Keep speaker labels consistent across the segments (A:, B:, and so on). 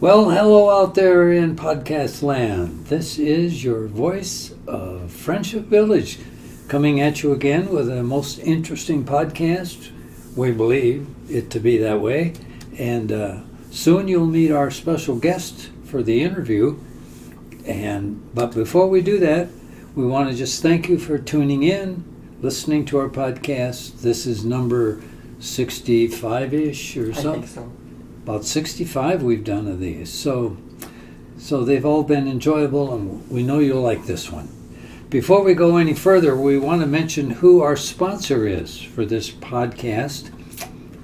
A: Well, hello out there in podcast land. This is your voice of Friendship Village coming at you again with a most interesting podcast. We believe it to be that way. And soon you'll meet our special guest for the interview. But before we do that, we want to just thank you for tuning in, listening to our podcast. This is number 65-ish or something.
B: I think so.
A: About 65 we've done of these. So they've all been enjoyable, and we know you'll like this one. Before we go any further, we want to mention who our sponsor is for this podcast.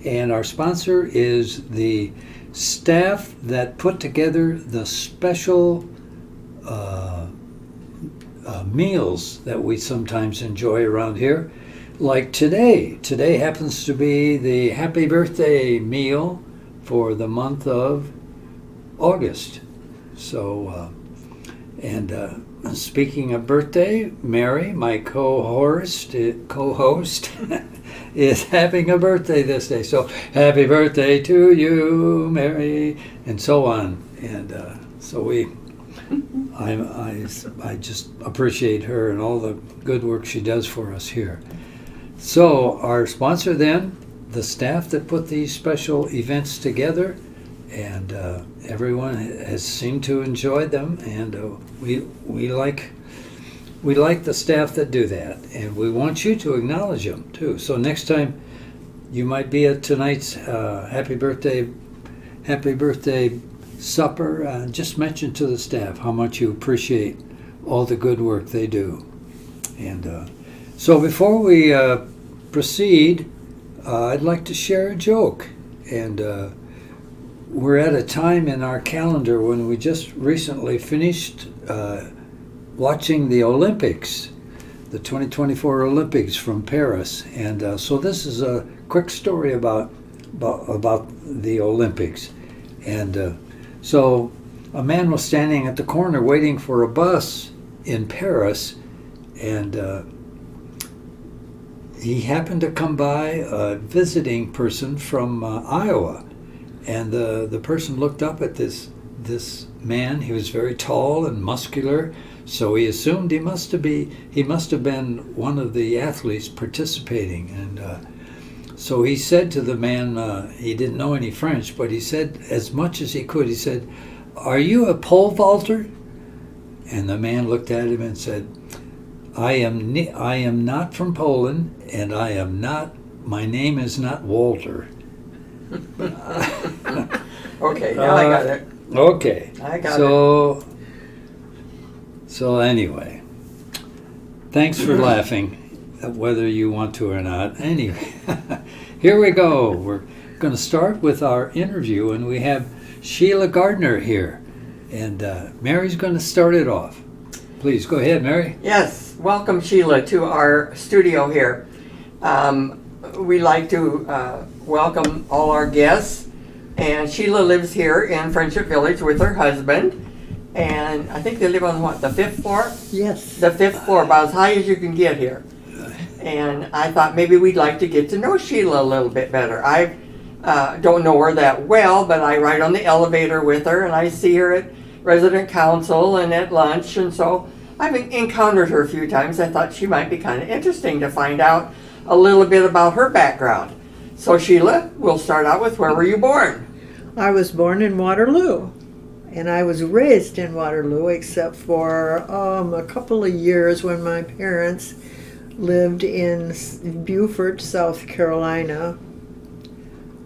A: And our sponsor is the staff that put together the special meals that we sometimes enjoy around here. Like today. Today happens to be the happy birthday meal for the month of August. So, speaking of birthday, Mary, my co-host, is having a birthday this day. So, happy birthday to you, Mary, and so on. And I just appreciate her and all the good work she does for us here. So, our sponsor then, the staff that put these special events together, and everyone has seemed to enjoy them, and we like the staff that do that, and we want you to acknowledge them too. So next time you might be at tonight's happy birthday supper, just mention to the staff how much you appreciate all the good work they do. And so before we proceed, I'd like to share a joke. And we're at a time in our calendar when we just recently finished watching the Olympics, the 2024 Olympics from Paris. And so this is a quick story about the Olympics. And so a man was standing at the corner waiting for a bus in Paris, and he happened to come by a visiting person from Iowa, and the person looked up at this man. He was very tall and muscular, so he assumed he must have been one of the athletes participating. And so he said to the man, he didn't know any French, but he said as much as he could. He said, "Are you a pole vaulter?" And the man looked at him and said, I am not from Poland, and my name is not Walter.
B: Okay, now I got it.
A: Okay.
B: I got
A: it. So anyway, thanks for laughing, whether you want to or not. Anyway, here we go. We're going to start with our interview, and we have Sheila Gardiner here. And Mary's going to start it off. Please, go ahead, Mary.
B: Yes. Welcome, Sheila, to our studio here. We like to welcome all our guests, and Sheila lives here in Friendship Village with her husband, and I think they live on the 5th floor?
C: Yes.
B: The 5th floor, about as high as you can get here. And I thought maybe we'd like to get to know Sheila a little bit better. I don't know her that well, but I ride on the elevator with her, and I see her at resident council and at lunch, and so I've encountered her a few times. I thought she might be kind of interesting to find out a little bit about her background. So Sheila, we'll start out with, where were you born?
C: I was born in Waterloo, and I was raised in Waterloo, except for a couple of years when my parents lived in Beaufort, South Carolina.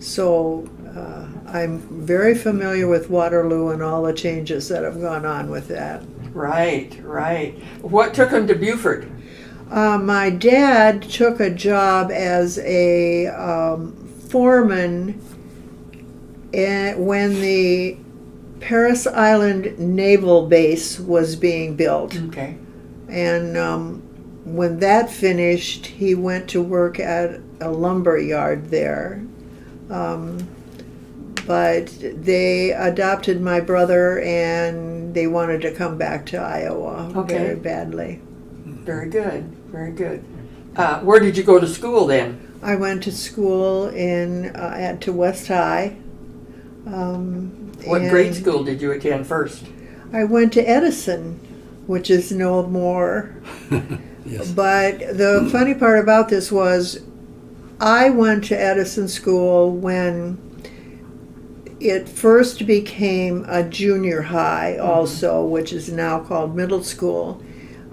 C: So I'm very familiar with Waterloo and all the changes that have gone on with that.
B: Right. What took him to Beaufort?
C: My dad took a job as a foreman when the Paris Island Naval Base was being built.
B: Okay.
C: And when that finished, he went to work at a lumber yard there. But they adopted my brother, and they wanted to come back to Iowa very badly.
B: Very good. Where did you go to school then?
C: I went to school to West High,
B: What grade school did you attend first?
C: I went to Edison, which is no more.
A: Yes.
C: But the funny part about this was I went to Edison School when it first became a junior high also, which is now called middle school.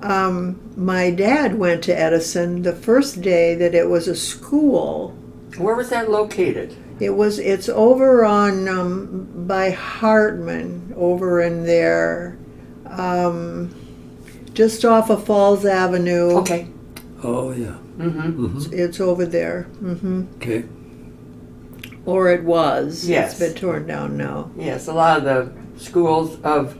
C: My dad went to Edison the first day that it was a school.
B: Where was that located?
C: It's over on by Hartman, over in there, just off of Falls Avenue.
B: Okay.
A: Oh, yeah.
C: It's over there.
A: Okay.
C: Or it was.
B: Yes.
C: It's been torn down now.
B: Yes, a lot of the schools of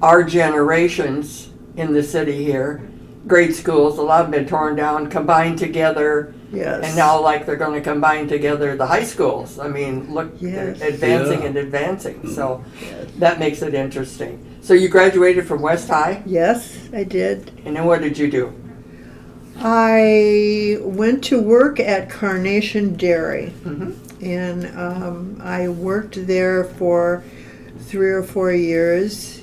B: our generations in the city here, grade schools, a lot have been torn down, combined together.
C: Yes.
B: And now, like, they're going to combine together the high schools. I mean, look,
C: Yes.
B: they're advancing
A: Yeah.
B: and advancing. So that makes it interesting. So you graduated from West High,
C: Yes, I did.
B: and then what did you do?
C: I went to work at Carnation Dairy,
B: Mhm.
C: and I worked there for 3 or 4 years.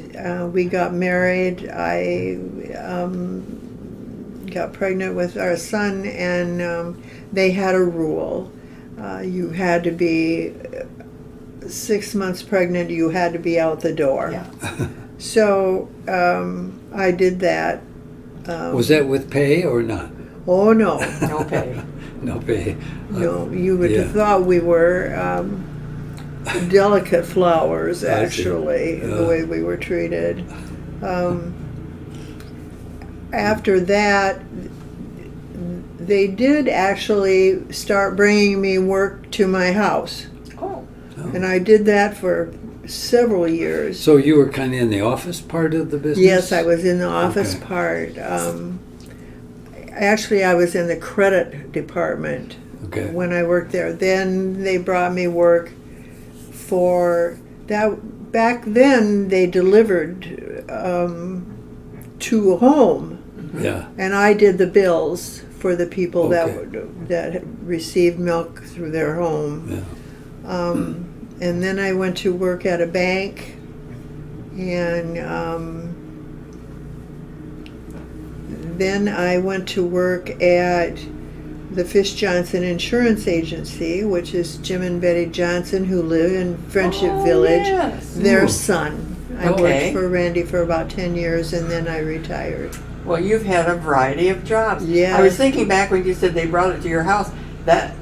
C: We got married. I got pregnant with our son, and they had a rule. You had to be 6 months pregnant, you had to be out the door.
B: Yeah.
C: So I did that.
A: Was that with pay or not?
C: Oh, no.
B: No pay.
A: No pay.
C: No, you would
A: Yeah.
C: have thought we were delicate flowers,
A: I see.
C: actually, the
A: Yeah.
C: way we were treated. After that, they did actually start bringing me work to my house.
B: Oh,
C: And I did that for several years.
A: So you were kind of in the office part of the business?
C: Yes, I was in the office
A: Okay.
C: part. Actually, I was in the credit department
A: Okay.
C: when I worked there. Then they brought me work for that. Back then, they delivered to a home,
A: Yeah.
C: and I did the bills for the people
A: Okay.
C: that received milk through their home.
A: Yeah.
C: And then I went to work at a bank, and then I went to work at the Fish Johnson Insurance Agency, which is Jim and Betty Johnson, who live in Friendship
B: Oh,
C: Village.
B: yes.
C: Their
A: Ooh.
C: son. I
B: Okay.
C: worked for Randy for about 10 years, and then I retired.
B: Well, you've had a variety of jobs.
C: Yes.
B: I was thinking back when you said they brought it to your house, that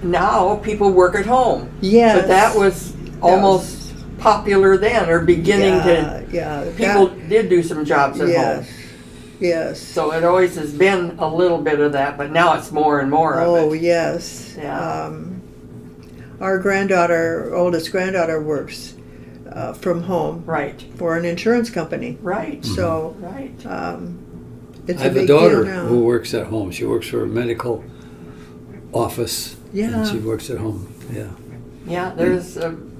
B: now people work at home.
C: Yes.
B: But that was almost popular then, or beginning to.
C: Yeah.
B: People did do some jobs at
C: Yes.
B: home.
C: Yes.
B: So it always has been a little bit of that, but now it's more and more
C: Oh,
B: of it.
C: yes.
B: Yeah.
C: Our oldest granddaughter, works from home
B: Right,
C: for an insurance company.
B: right,
C: So
B: right.
C: it's
A: I have a
C: big
A: daughter
C: deal now.
A: who works at home. She works for a medical office.
C: Yeah.
A: And she works at home. Yeah.
B: Yeah, there's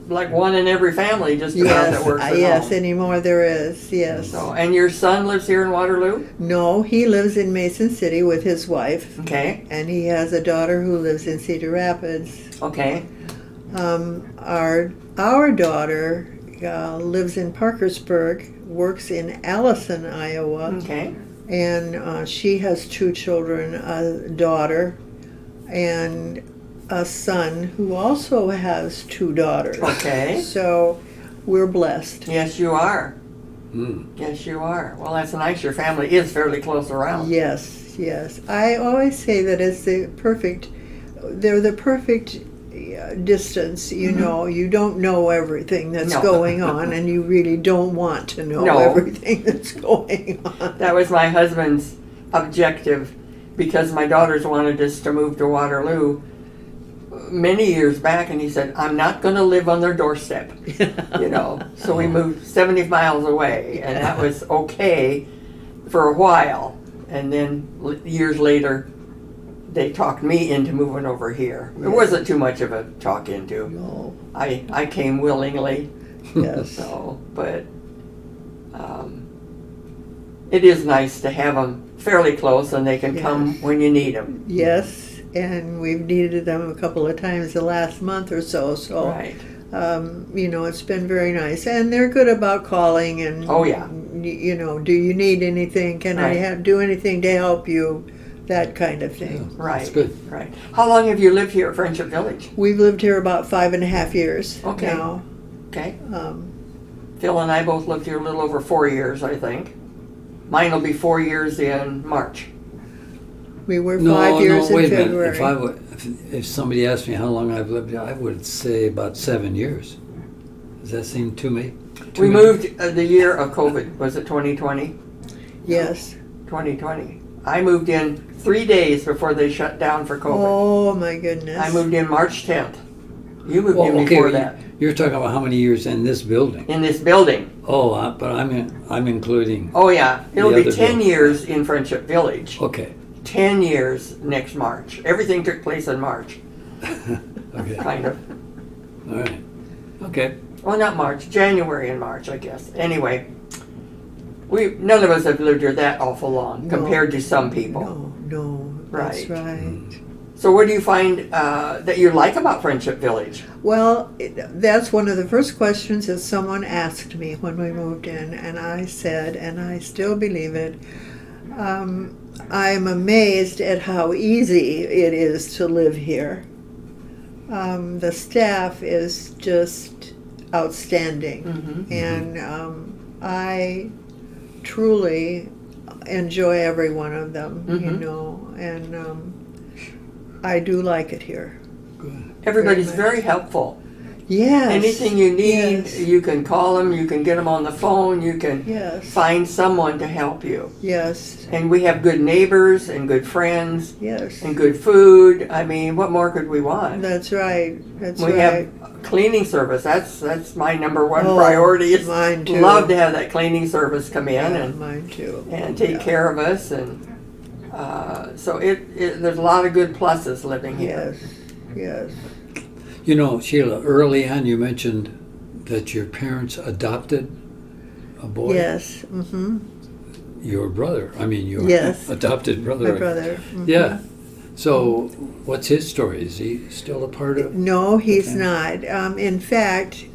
B: like one in every family just about
C: Yes,
B: that works at
C: yes,
B: home.
C: anymore there is, yes.
B: So, and your son lives here in Waterloo?
C: No, he lives in Mason City with his wife,
B: Okay,
C: and he has a daughter who lives in Cedar Rapids.
B: okay,
C: Our daughter lives in Parkersburg, works in Allison, Iowa,
B: okay.
C: and she has 2 children, a daughter and a son who also has 2 daughters.
B: Okay.
C: So we're blessed.
B: Yes, you are.
A: Mm.
B: Yes, you are. Well, that's nice. Your family is fairly close around.
C: Yes, yes. I always say that they're the perfect distance, you know. You don't know everything that's
B: No.
C: going on, and you really don't want to know
B: No.
C: everything that's going on.
B: That was my husband's objective because my daughters wanted us to move to Waterloo many years back, and he said, I'm not going to live on their doorstep, you know. So we moved 70 miles away, and that was okay for a while. And then years later, they talked me into moving over here. It wasn't too much of a talk into.
C: No,
B: I came willingly.
C: yes.
B: So, but it is nice to have them fairly close, and they can come
C: Yes.
B: when you need them.
C: Yes, and we've needed them a couple of times the last month or so. So
B: Right.
C: It's been very nice, and they're good about calling and.
B: Oh, yeah.
C: Do you need anything? Can I
B: Right.
C: do anything to help you? That kind of thing.
B: Right.
A: That's good.
B: Right. How long have you lived here at Friendship Village?
C: We've lived here about 5.5 years
B: Okay.
C: now.
B: Okay.
C: Um,
B: Phil and I both lived here a little over 4 years, I think. Mine will be 4 years in March.
C: we were 5 years in
A: wait a
C: February.
A: minute. If somebody asked me how long I've lived here, I would say about 7 years. Does that seem too me?
B: We moved the year of COVID. Was it 2020?
C: Yes.
B: 2020. I moved in 3 days before they shut down for COVID.
C: Oh my goodness.
B: I moved in March 10th. You moved
A: Well,
B: in
A: okay,
B: before
A: but
B: that.
A: you're talking about how many years in this building?
B: In this building.
A: Oh, but I'm including.
B: Oh yeah. It'll
A: The
B: be
A: other
B: 10
A: building.
B: years in Friendship Village.
A: Okay.
B: 10 years next March. Everything took place in March,
A: Okay.
B: kind of.
A: All right. Okay.
B: Well, not March, January and March, I guess. Anyway, none of us have lived here that awful long
C: No.
B: compared to some people.
C: No, that's
B: Right.
C: right.
B: So what do you find that you like about Friendship Village?
C: Well, that's one of the first questions that someone asked me when we moved in, and I said, and I still believe it, I'm amazed at how easy it is to live here. The staff is just outstanding,
B: Mm-hmm.
C: and I truly enjoy every one of them,
B: Mhm.
C: and I do like it here.
A: Good.
B: Everybody's
C: much.
B: very helpful.
C: Yes.
B: Anything you need,
C: Yes.
B: you can call them, you can get them on the phone, you can
C: Yes.
B: find someone to help you.
C: Yes.
B: And we have good neighbors and good friends
C: Yes.
B: and good food. I mean, what more could we want?
C: That's right. That's
B: We
C: right.
B: have cleaning service. That's my number one
C: Oh,
B: priority. Is
C: mine too.
B: love to have that cleaning service come in
C: Yeah, mine too.
B: and take
C: Yeah.
B: care of us, and so there's a lot of good pluses living here.
C: Yes. Yes.
A: You know, Sheila, early on you mentioned that your parents adopted a boy.
C: Yes. Mm-hmm.
A: Your brother. I mean, your
C: Yes.
A: adopted brother.
C: My brother. Mhm.
A: Yeah. So, what's his story? Is he still a part of?
C: No, he's
A: Okay.
C: not. In fact,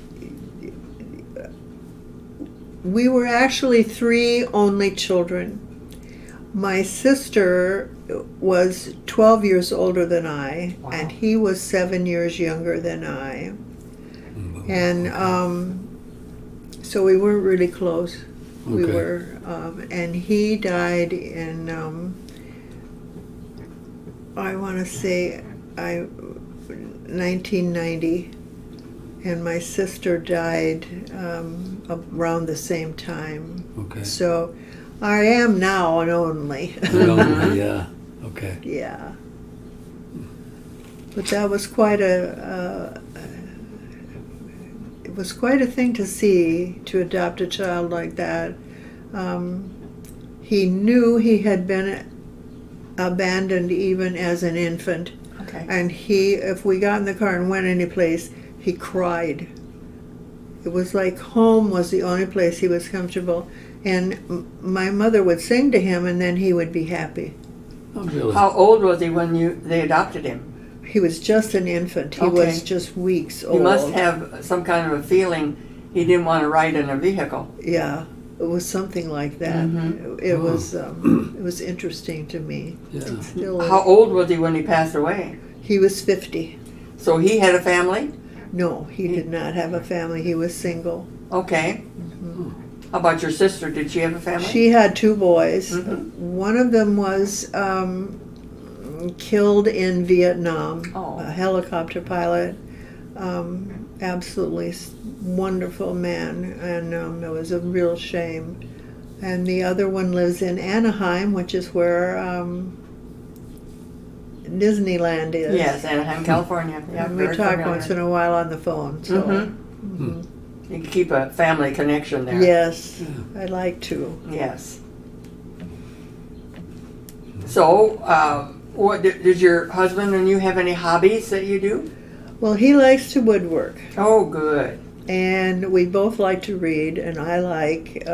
C: we were actually 3 only children. My sister was 12 years older than I,
B: Wow.
C: and he was 7 years younger than I. And so we weren't really close. We
A: Okay.
C: were, and he died in, I want to say, 1990, and my sister died around the same time.
A: Okay.
C: So I am now an only.
A: Yeah. Okay.
C: Yeah. But that was quite it was quite a thing to see, to adopt a child like that. He knew he had been abandoned even as an infant,
B: Okay.
C: and if we got in the car and went anyplace, he cried. It was like home was the only place he was comfortable, and my mother would sing to him, and then he would be happy.
A: Oh, really?
B: How old was he when they adopted him?
C: He was just an infant. He
B: Okay.
C: was just weeks old.
B: You must have some kind of a feeling he didn't want to ride in a vehicle.
C: Yeah, it was something like that.
B: Mhm.
C: It
A: Oh.
C: was interesting to me.
A: Yeah.
C: Still,
B: How old was he when he passed away?
C: he was 50.
B: So he had a family?
C: No, he did not have a family. He was single.
B: Okay. How about your sister? Did she have a family?
C: She had 2 boys.
B: Mhm.
C: One of them was killed in Vietnam,
B: Oh.
C: a helicopter pilot. Absolutely wonderful man, and it was a real shame. And the other one lives in Anaheim, which is where Disneyland is.
B: Yes, Anaheim, California. Yeah,
C: And we
B: very
C: talk
B: familiar.
C: once in a while on the phone. So,
B: Mhm. You can keep a family connection there.
C: yes, I like to.
B: Yes. So, what did your husband and you have any hobbies that you do?
C: Well, he likes to woodwork,
B: Oh, good.
C: and we both like to read, and I like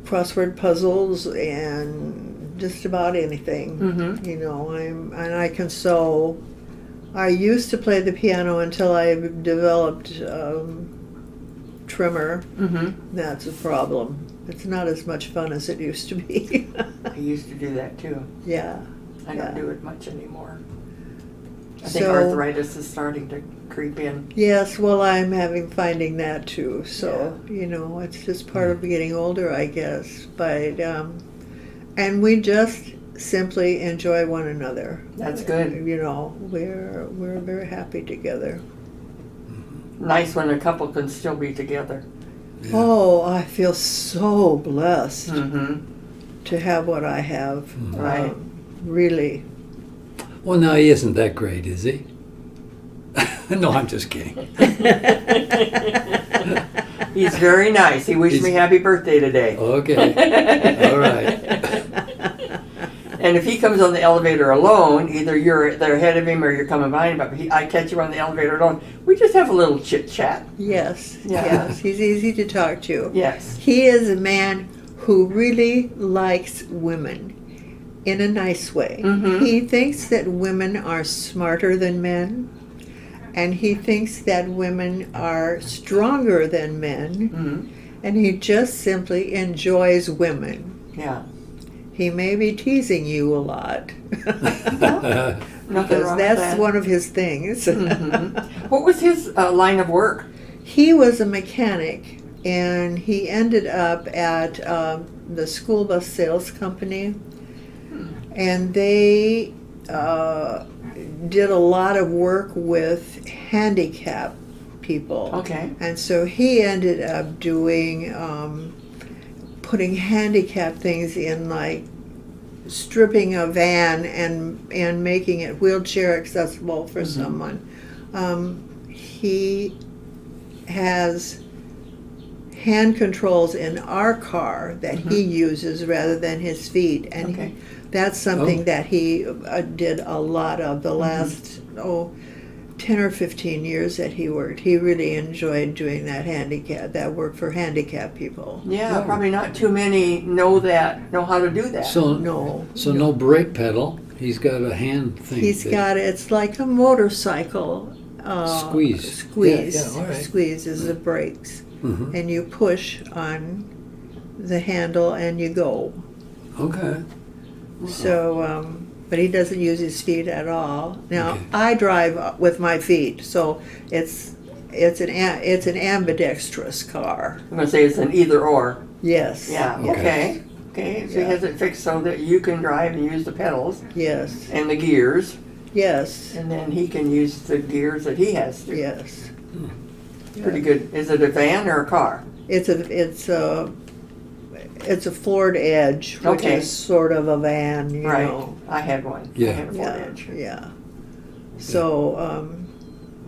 C: crossword puzzles and just about anything.
B: Mm-hmm.
C: I can sew. I used to play the piano until I developed tremor.
B: Mm-hmm.
C: That's a problem. It's not as much fun as it used to be.
B: I used to do that too.
C: Yeah.
B: I don't
C: Yeah.
B: do it much anymore. I think
C: So-
B: arthritis is starting to creep in.
C: Yes, well, I'm finding that too. So, it's just part of getting older, I guess. But, and we just simply enjoy one another.
B: That's good.
C: We're very happy together.
B: Nice when a couple can still be together.
A: Yeah.
C: Oh, I feel so blessed
B: Mm-hmm.
C: to have what I have.
B: Right.
C: Really.
A: Well, now he isn't that great, is he? No, I'm just kidding.
B: He's very nice. He wished me happy birthday today.
A: Okay. All right.
B: And if he comes on the elevator alone, either you're there ahead of him or you're coming behind him, but I catch you on the elevator alone, we just have a little chit chat.
C: Yes,
B: Yeah.
C: yes. He's easy to talk to.
B: Yes.
C: He is a man who really likes women in a nice way.
B: Mhm.
C: He thinks that women are smarter than men, and he thinks that women are stronger than men,
B: Mm-hmm.
C: and he just simply enjoys women.
B: Yeah.
C: He may be teasing you a lot.
B: Nothing
C: Because
B: wrong
C: that's
B: with that.
C: one of his things.
B: Mhm. What was his line of work?
C: He was a mechanic, and he ended up at the school bus sales company, and they did a lot of work with handicapped people.
B: Okay.
C: And so he ended up doing, putting handicapped things in, like stripping a van and making it wheelchair accessible for someone. He has hand controls in our car that he uses rather than his feet, and
B: Okay.
C: that's something
A: Oh.
C: that he did a lot of the last 10 or 15 years that he worked. He really enjoyed doing that work for handicapped people.
B: Yeah, probably not too many know how to do that.
A: So
C: No,
A: brake pedal. He's got a hand thing.
C: he's
A: that-
C: got it's like a motorcycle.
A: Squeeze.
C: Squeeze.
A: Yeah, all right.
C: Squeeze is the brakes.
A: Mhm.
C: And you push on the handle and you go.
A: Okay.
C: So, but he doesn't use his feet at all. Now,
A: Okay.
C: I drive with my feet, so it's an ambidextrous car.
B: I'm going to say it's an either or.
C: Yes.
B: Yeah,
A: Okay.
B: okay. Okay, so he
C: Yeah.
B: has it fixed so that you can drive and use the pedals
C: Yes.
B: and the gears,
C: Yes.
B: and then he can use the gears that he has to.
C: Yes.
B: Pretty good. Is it a van or a car?
C: It's a floored edge, which
B: Okay.
C: is sort of a van, you
B: Right.
C: know.
B: I had one.
A: Yeah.
B: I had a Ford
C: Yeah.
B: Edge.
C: Yeah. So,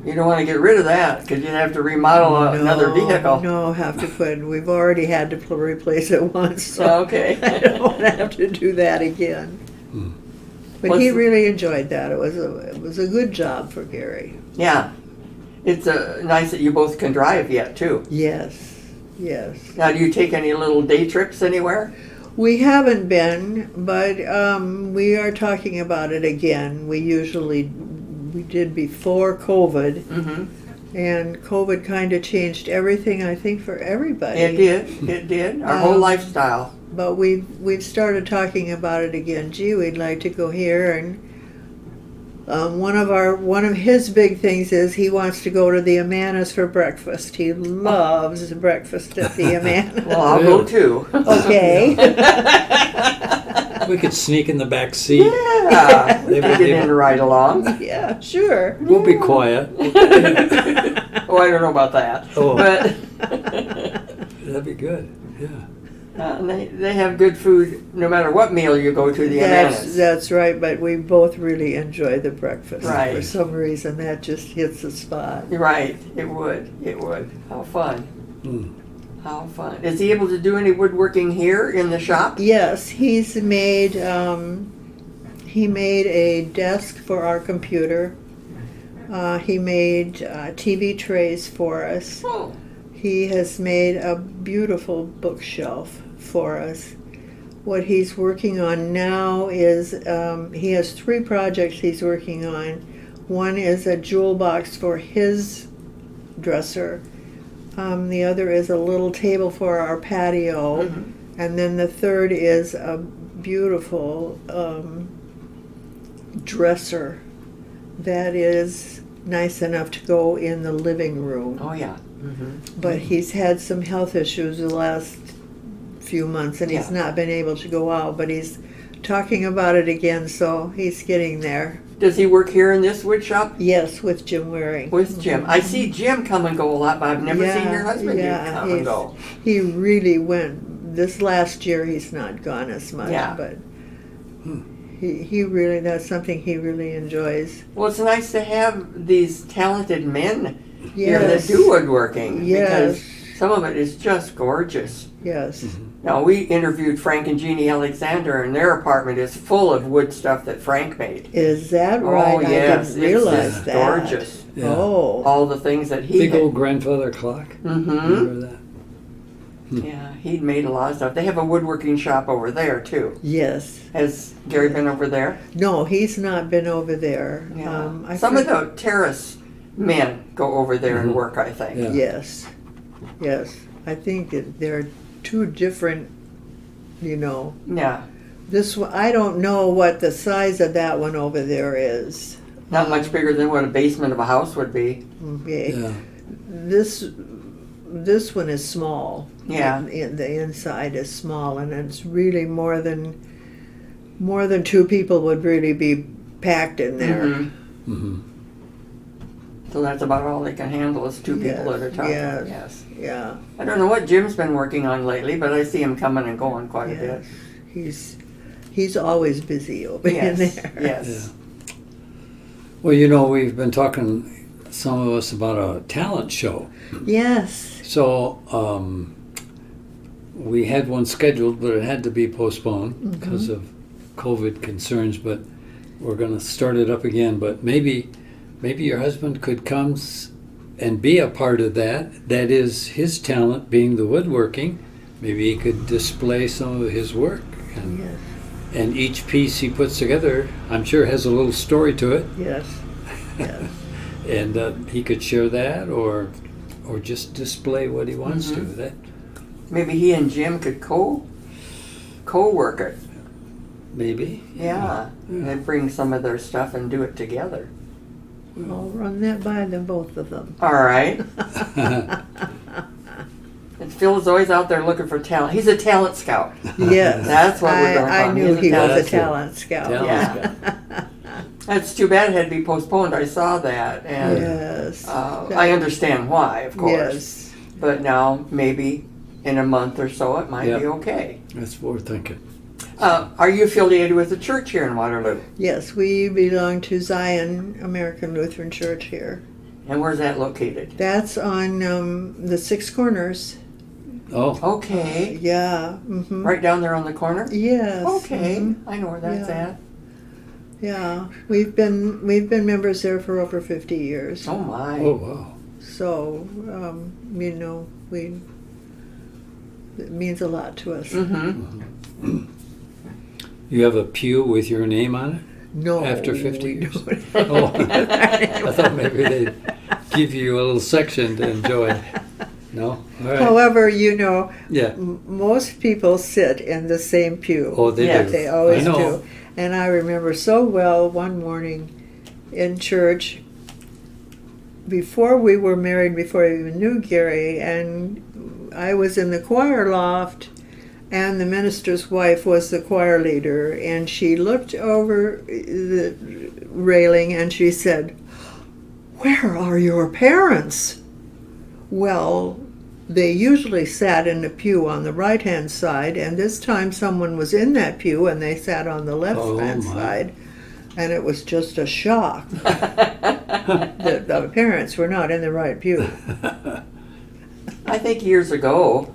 B: You don't want to get rid of that because you'd have to remodel another vehicle.
C: No, have to put. We've already had to replace it once, so
B: Okay.
C: I don't want to have to do that again.
A: Hmm.
C: But
B: What's
C: he
B: the-
C: really enjoyed that. It was a good job for Gary.
B: Yeah. It's nice that you both can drive yet, too.
C: Yes, yes.
B: Now, do you take any little day trips anywhere?
C: We haven't been, but we are talking about it again. We did before COVID,
B: Mm-hmm.
C: and COVID kind of changed everything, I think, for everybody.
B: It did. It did. Our whole lifestyle.
C: But we've started talking about it again. Gee, we'd like to go here, and one of his big things is he wants to go to the Amanas for breakfast. He loves breakfast at the Amanas.
B: Well, I'll go too.
C: Okay.
A: We could sneak in the back seat.
B: Yeah.
A: They
B: Get
A: would-
B: in and ride along.
C: Yeah, sure.
A: We'll be quiet.
B: Oh, I don't know about that.
A: Oh.
B: But
A: That'd be good. Yeah.
B: and they have good food no matter what meal you go to the Amanas.
C: That's right, but we both really enjoy the breakfast.
B: Right.
C: For some reason, that just hits the spot.
B: Right. It would. It would. How fun.
A: Hmm.
B: How fun. Is he able to do any woodworking here in the shop?
C: Yes, he made a desk for our computer. He made TV trays for us.
B: Oh.
C: He has made a beautiful bookshelf for us. What he's working on now is he has 3 projects he's working on. One is a jewel box for his dresser. The other is a little table for our patio.
B: Mm-hmm.
C: And then the third is a beautiful dresser that is nice enough to go in the living room.
B: Oh, yeah. Mm-hmm.
C: But he's had some health issues the last few months, and he's
B: Yeah.
C: not been able to go out, but he's talking about it again, so he's getting there.
B: Does he work here in this wood shop?
C: Yes, with Jim Waring.
B: With Jim. I see Jim come and go a lot, but I've never seen your husband come and go.
C: He really went. This last year, he's not gone as much,
B: Yeah.
C: but he really, that's something he really enjoys.
B: Well, it's nice to have these talented men here that
C: Yes.
B: do woodworking.
C: Yes.
B: Because some of it is just gorgeous.
C: Yes.
B: Now, we interviewed Frank and Jeannie Alexander, and their apartment is full of wood stuff that Frank made.
C: Is that right?
B: Oh, yes.
C: I didn't realize
B: It's
C: that.
B: gorgeous.
A: Yeah.
C: Oh.
B: All the things that he
A: Big
B: had.
A: old grandfather clock.
B: Mm-hmm.
A: Remember that?
B: Yeah, he'd made a lot of stuff. They have a woodworking shop over there, too.
C: Yes.
B: Has Gary been over there?
C: No, he's not been over there.
B: Yeah.
C: I
B: Some of
C: think-
B: the terrace men go over there and work, I think.
A: Yeah.
C: Yes. Yes. I think that there are two different,
B: Yeah.
C: This one, I don't know what the size of that one over there is.
B: Not much bigger than what a basement of a house would be.
C: Okay.
A: Yeah.
C: This one is small.
B: Yeah.
C: The inside is small, and it's really more than two people would really be packed in there.
B: Mhm.
A: Mm-hmm.
B: So that's about all they can handle is two people at a time.
C: Yes.
B: Yes.
C: Yeah.
B: I don't know what Jim's been working on lately, but I see him coming and going quite a
C: Yes.
B: bit.
C: He's always busy over in
B: Yes.
C: there.
B: Yes.
A: Well, we've been talking, some of us, about a talent show.
C: Yes.
A: So we had one scheduled, but it had to be postponed because of COVID concerns. But we're going to start it up again. But maybe your husband could come and be a part of that. That is his talent, being the woodworking. Maybe he could display some of his work. And,
C: Yes.
A: and each piece he puts together, I'm sure, has a little story to it.
C: Yes. Yes.
A: And he could share that, or just display what he wants to. That
B: Maybe he and Jim could co-work it.
A: maybe.
B: Yeah. They'd bring some of their stuff and do it together.
C: I'll run that by them, both of them.
B: All right. And Phil is always out there looking for talent. He's a talent scout.
C: Yes.
B: That's what we're gonna
C: I
B: call him.
C: knew
B: He's a
C: he was a
A: talent
C: talent scout.
A: Talent
B: Yeah. That's too bad it had to be postponed. I saw that. And
C: Yes.
B: I understand why, of course.
C: Yes.
B: But now, maybe in a month or so, it might
A: Yeah.
B: be okay.
A: That's what we're thinking.
B: Are you affiliated with a church here in Waterloo?
C: Yes, we belong to Zion American Lutheran Church here.
B: And where's that located?
C: That's on the Six Corners.
A: Oh,
B: Okay.
C: Yeah. Mm-hmm.
B: Right down there on the corner?
C: Yes.
B: Okay.
C: mhm,
B: I know where that's
C: Yeah.
B: at.
C: Yeah. We've been members there for over 50 years.
B: Oh, my.
A: oh wow.
C: So it means a lot to us.
B: Mm-hmm.
A: You have a pew with your name on it
C: No.
A: after 50
C: we
A: years?
C: don't.
A: Oh, I thought maybe they'd give you a little section to enjoy. No? All right.
C: However,
A: Yeah.
C: most people sit in the same pew.
A: Oh, they
B: Yes.
A: do.
C: They always
A: I know.
C: do. And I remember so well one morning in church, before we were married, before I even knew Gary, and I was in the choir loft, and the minister's wife was the choir leader, and she looked over the railing and she said, "Where are your parents?" Well, they usually sat in the pew on the right-hand side, and this time someone was in that pew and they sat on the left-hand
A: Oh, my.
C: side, and it was just a shock that the parents were not in the right pew.
B: I think years ago,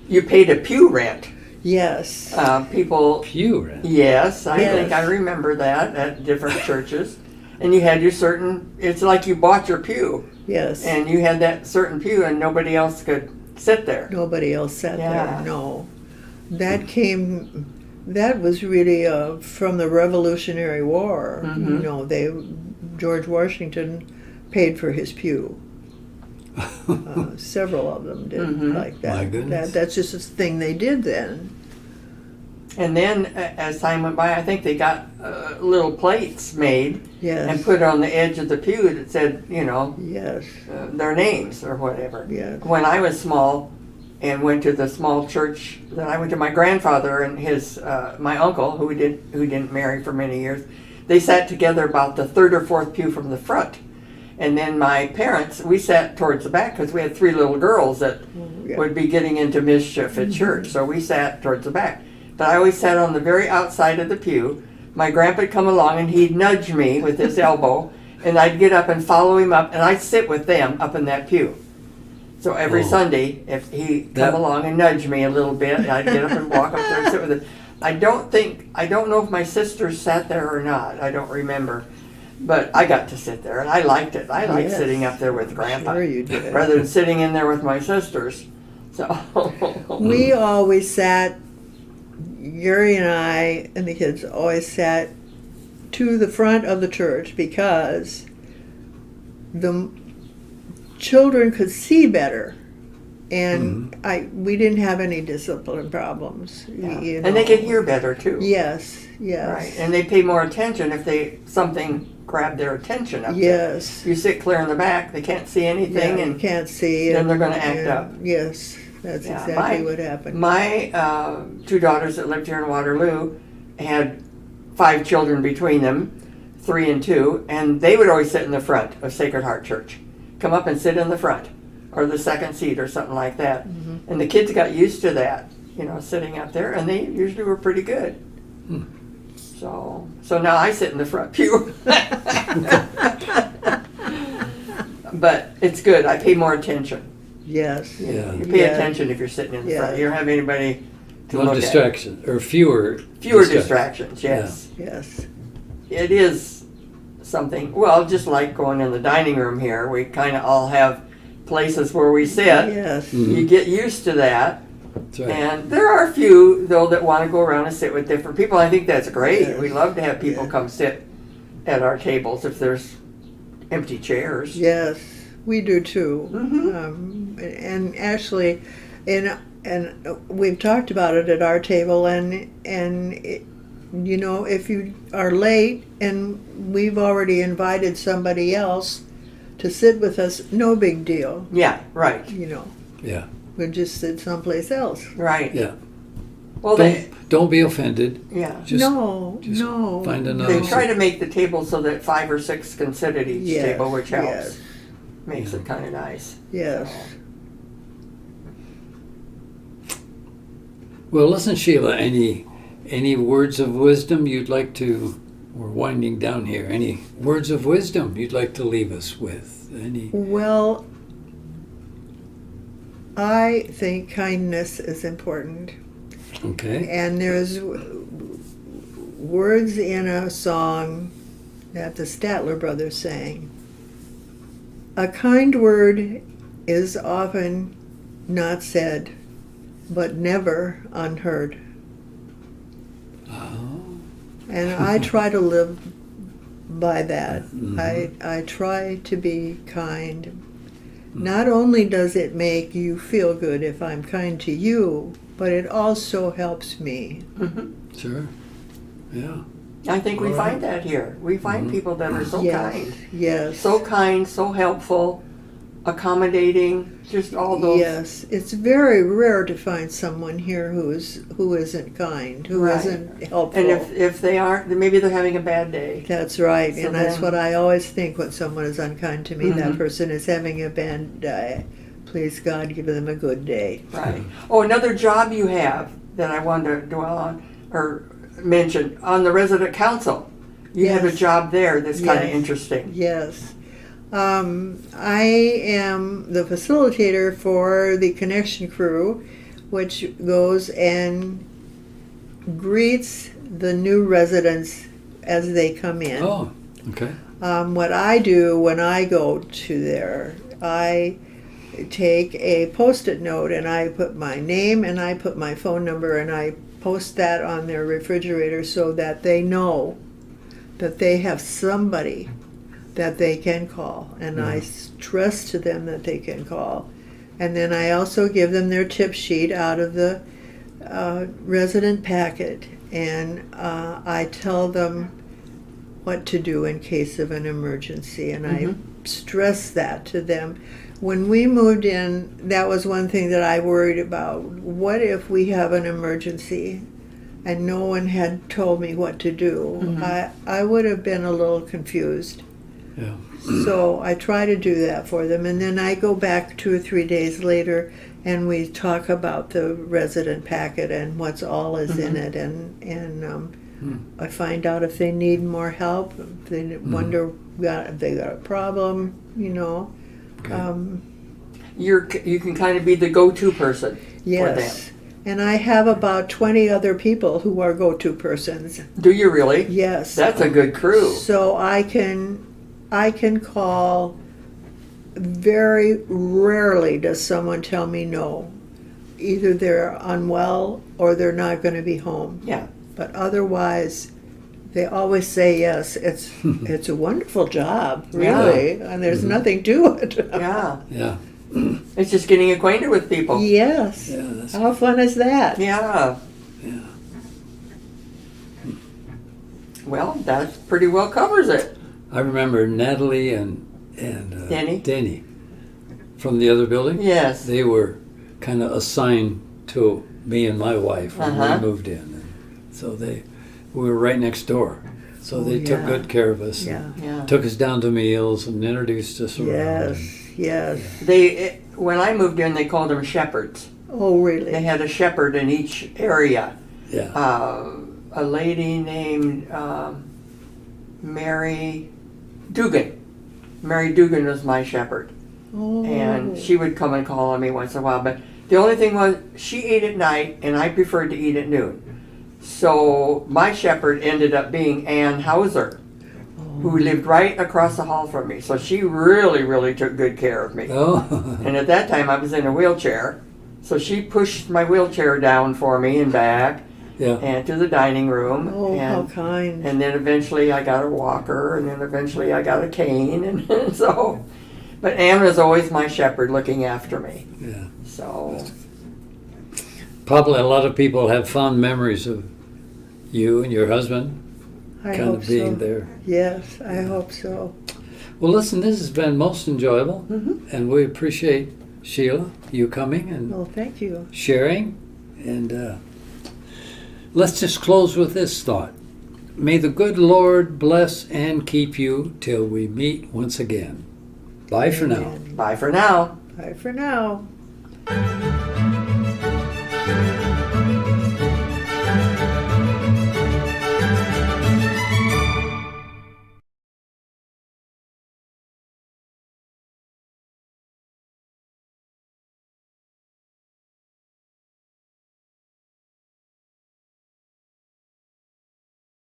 B: you paid a pew rent.
C: Yes.
B: People,
A: Pew, right?
B: yes, I
C: Yes.
B: think I remember that at different churches. And you had your it's like you bought your pew.
C: Yes.
B: And you had that certain pew and nobody else could sit there.
C: Nobody else sat
B: Yeah.
C: there. No. That was really from the Revolutionary War.
B: Mhm.
C: George Washington paid for his pew. Several of them did like that.
A: My goodness.
C: That's just a thing they did then.
B: And then as time went by, I think they got little plates made
C: Yes.
B: and put on the edge of the pew that said,
C: Yes.
B: their names or whatever.
C: Yes.
B: When I was small and went to the small church that I went to, my grandfather and his my uncle, who didn't marry for many years, they sat together about the third or fourth pew from the front. And then my parents, we sat towards the back because we had 3 little girls that
C: Yeah.
B: would be getting into mischief at church. So we sat towards the back. But I always sat on the very outside of the pew. My grandpa'd come along and he'd nudge me with his elbow, and I'd get up and follow him up, and I'd sit with them up in that pew. So every
A: Oh.
B: Sunday, if he'd
A: That-
B: come along and nudge me a little bit, I'd get up and walk up there and sit with him. I don't know if my sisters sat there or not. I don't remember. But I got to sit there, and I liked it. I liked
C: Yes.
B: sitting up there with Grandpa,
C: Sure you did.
B: rather than sitting in there with my sisters. So
C: We always sat, Gary and I and the kids always sat to the front of the church because the children could see better. And we didn't have any discipline problems.
B: Yeah.
C: You
B: And they
C: know.
B: could hear better too.
C: Yes, yes.
B: Right, and they pay more attention if something grabbed their attention up there.
C: Yes.
B: You sit clear in the back, they can't see anything,
C: Yeah, you
B: and
C: can't see.
B: then
C: and-
B: they're gonna act
C: and-
B: up.
C: Yes, that's
B: Yeah,
C: exactly what happened.
B: my 2 daughters that lived here in Waterloo had 5 children between them, 3 and 2, and they would always sit in the front of Sacred Heart Church. Come up and sit in the front, or the second seat, or something like that. And the kids got used to that, sitting up there, and they usually were pretty good. So now I sit in the front pew. But it's good. I pay more attention.
C: Yes.
A: Yeah.
B: You pay
C: Yeah.
B: attention if you're sitting in the
C: Yeah.
B: front. You don't have anybody to
A: No
B: look
A: distraction, or fewer.
B: at. Fewer distractions, yes.
C: Yes.
B: It is something, well, just like going in the dining room here, we kind of all have places where we sit.
C: Yes.
B: You get used to that.
A: That's right.
B: And there are a few, though, that want to go around and sit with different people. I think that's great.
C: Yes.
B: We love to have people
C: Yeah.
B: come sit at our tables if there's empty chairs.
C: Yes, we do too.
B: Mhm.
C: And actually, and we've talked about it at our table. And it, if you are late and we've already invited somebody else to sit with us, no big deal.
B: Yeah, right,
A: Yeah.
C: We'll just sit someplace else.
B: right.
A: Yeah.
B: Well,
A: Don't be offended.
B: yeah.
A: Just,
C: no.
A: find
B: They
A: another
B: try to make the table so that 5 or 6 can sit at each
C: Yes,
B: table, which helps.
C: yes.
B: Makes it kind of nice.
C: Yes.
A: Well, listen, Sheila. Any words of wisdom you'd like to? We're winding down here. Any words of wisdom you'd like to leave us with? Any?
C: Well, I think kindness is important.
A: Okay.
C: And there's words in a song that the Statler brothers sang. A kind word is often not said, but never unheard.
A: Oh.
C: And I try to live by that.
A: Mhm.
C: I try to be kind. Not only does it make you feel good if I'm kind to you, but it also helps me.
A: Sure. Yeah.
B: I think we
A: All right.
B: find that here. We find people that are so
C: Yes,
B: kind.
C: yes.
B: So kind, so helpful, accommodating, just all those.
C: Yes, it's very rare to find someone here who isn't kind, who
B: Right.
C: not helpful.
B: And if they aren't, then maybe they're having a bad day.
C: That's right,
B: So
C: and that's
B: then-
C: what I always think when someone is unkind to me. That
B: Mhm.
C: person is having a bad day. Please God, give them a good day.
B: Right. Oh, another job you have that I wanted to dwell on or mention on the resident council. You have a
C: Yes.
B: job there that's kind of
C: Yes.
B: interesting.
C: Yes. I am the facilitator for the connection crew, which goes and greets the new residents as they come in.
A: Oh. Okay.
C: What I do when I go to there, I take a Post-it note and I put my name and I put my phone number and I post that on their refrigerator so that they know that they have somebody that they can call, and I stress to them that they can call. And then I also give them their tip sheet out of the resident packet, and I tell them what to do in case of an emergency, and I stress that to them. When we moved in, that was one thing that I worried about. What if we have an emergency and no one had told me what to do? I would have been a little confused.
A: Yeah.
C: So I try to do that for them, and then I go back 2 or 3 days later and we talk about the resident packet and what's all is in it, and I find out if they need more help, if they wonder if they got a problem, you know.
A: Okay.
B: You can kind of be the go-to person for
C: Yes.
B: them.
C: And I have about 20 other people who are go-to persons.
B: Do you really?
C: Yes.
B: That's a good crew.
C: So I can call. Very rarely does someone tell me no. Either they're unwell or they're not going to be home.
B: Yeah.
C: But otherwise, they always say yes. It's a wonderful job, really, and there's nothing to it.
B: Yeah.
A: Yeah.
B: It's just getting acquainted with people.
C: Yes.
A: Yeah, that's
C: How fun is that?
B: Yeah.
A: yeah.
B: Well, that pretty well covers it.
A: I remember Natalie and
B: Denny?
A: from the other building.
B: Yes.
A: They were kind of assigned to me and my wife when we moved in, and so we were right next door. So they took
C: yeah.
A: good care of us.
C: Yeah.
B: Yeah.
A: Took us down to meals and introduced us around.
C: Yes.
B: When I moved in, they called them shepherds.
C: Oh, really?
B: They had a shepherd in each area.
A: Yeah.
B: A lady named Mary Dugan. Mary Dugan was my shepherd.
C: Oh.
B: And she would come and call on me once in a while. But the only thing was, she ate at night, and I preferred to eat at noon. So my shepherd ended up being Ann Hauser, who lived right across the hall from me. So she really, really took good care of me.
A: Oh.
B: And at that time, I was in a wheelchair. So she pushed my wheelchair down for me and back
A: Yeah.
B: and to the dining room.
C: Oh, how
B: and,
C: kind.
B: and then eventually I got a walker, and then eventually I got a cane. And so, but Ann was always my shepherd looking after me.
A: Yeah.
B: So,
A: Probably a lot of people have fond memories of you and your husband
C: I
A: kind
C: hope
A: of being
C: so.
A: there.
C: Yes, I hope so.
A: Well, listen, this has been most enjoyable,
B: Mhm.
A: and we appreciate, Sheila, you coming and
C: Well, thank you.
A: sharing. And let's just close with this thought. May the good Lord bless and keep you till we meet once again. Bye for now.
C: Amen.
B: bye for now.
C: Bye for now.